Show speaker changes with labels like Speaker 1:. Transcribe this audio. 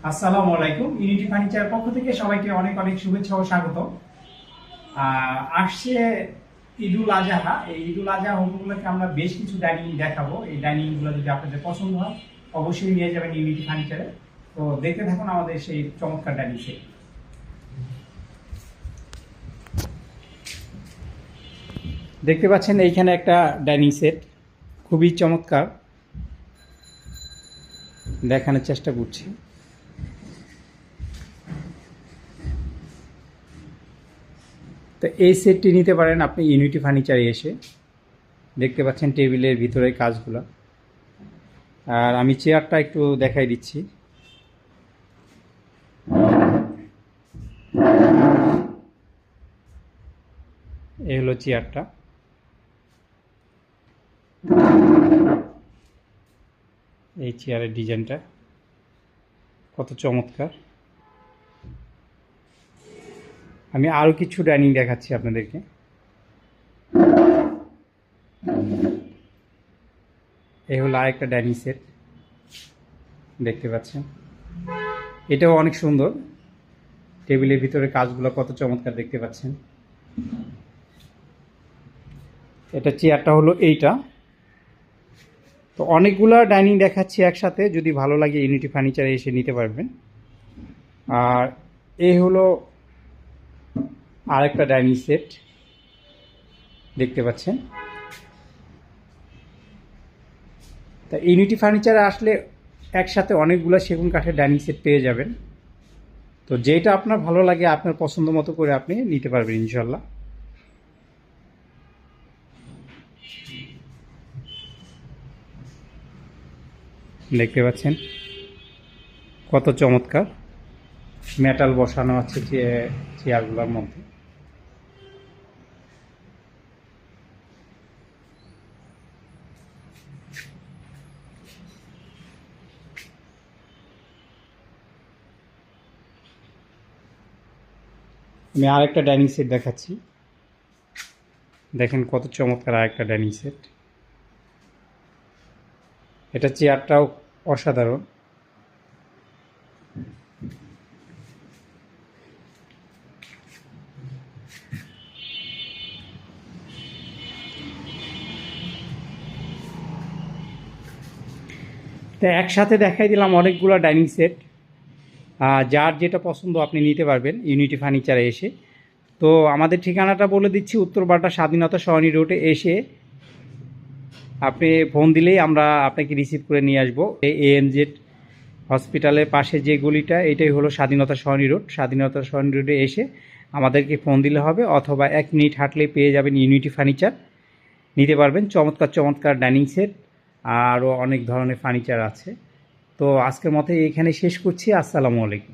Speaker 1: আসসালামু আলাইকুম। ইউনিটি ফার্নিচারের পক্ষ থেকে সবাইকে অনেক অনেক শুভেচ্ছা ও স্বাগত। আসছে ঈদুল আজহা। এই ঈদুল আজহা উপলক্ষে আমরা বেশ কিছু ডাইনিং দেখাবো। এই ডাইনিংগুলো যদি আপনাদের পছন্দ হয় অবশ্যই নিয়ে যাবেন ইউনিটি ফার্নিচারে। তো দেখতে থাকুন আমাদের সেই চমৎকার ডাইনিং সেট। দেখতে পাচ্ছেন এইখানে একটা ডাইনিং সেট, খুবই চমৎকার, দেখানোর চেষ্টা করছি। তো এই সেটটি নিতে পারেন আপনি ইউনিটি ফার্নিচারে এসে। দেখতে পাচ্ছেন টেবিলের ভিতরে কাজগুলো। আর আমি চেয়ারটা একটু দেখাই দিচ্ছি। এই হলো চেয়ারটা। এই চেয়ারের ডিজাইনটা কত চমৎকার। আমি আরও কিছু ডাইনিং দেখাচ্ছি আপনাদেরকে। এই হলো আরেকটা ডাইনিং সেট, দেখতে পাচ্ছেন। এটাও অনেক সুন্দর, টেবিলের ভিতরে কাজগুলো কত চমৎকার দেখতে পাচ্ছেন। এটা চেয়ারটা হলো এইটা। তো অনেকগুলো ডাইনিং দেখাচ্ছি একসাথে, যদি ভালো লাগে ইউনিটি ফার্নিচারে এসে নিতে পারবেন। আর এই হলো আরেকটা ডাইনিং সেট, দেখতে পাচ্ছেন। তা ইউনিটি ফার্নিচারে আসলে একসাথে অনেকগুলো সেগুন কাঠের ডাইনিং সেট পেয়ে যাবেন। তো যেটা আপনার ভালো লাগে আপনার পছন্দ মতো করে আপনি নিতে পারবেন ইনশাল্লাহ। দেখতে পাচ্ছেন কত চমৎকার মেটাল বসানো আছে চেয়ারগুলোর মধ্যে। আমি আরেকটা ডাইনিং সেট দেখাচ্ছি, দেখেন কত চমৎকার আরেকটা ডাইনিং সেট। এটা চেয়ারটাও অসাধারণ। তো একসাথে দেখাই দিলাম অনেকগুলো ডাইনিং সেট। যার যেটা পছন্দ আপনি নিতে পারবেন ইউনিটি ফার্নিচারে এসে। তো আমাদের ঠিকানাটা বলে দিচ্ছি, উত্তরপাড়া স্বাধীনতা সরণি রোডে এসে আপনি ফোন দিলেই আমরা আপনাকে রিসিভ করে নিয়ে আসবো। ANZ হসপিটালের পাশে যে গলিটা, এটাই হলো স্বাধীনতা সরণি রোড। স্বাধীনতা সরণি রোডে এসে আমাদেরকে ফোন দিলে হবে, অথবা 1 মিনিট হাঁটলেই পেয়ে যাবেন ইউনিটি ফার্নিচার। নিতে পারবেন চমৎকার চমৎকার ডাইনিং সেট, আরও অনেক ধরনের ফার্নিচার আছে। তো আজকের মতো এখানে শেষ করছি। আসসালামু আলাইকুম।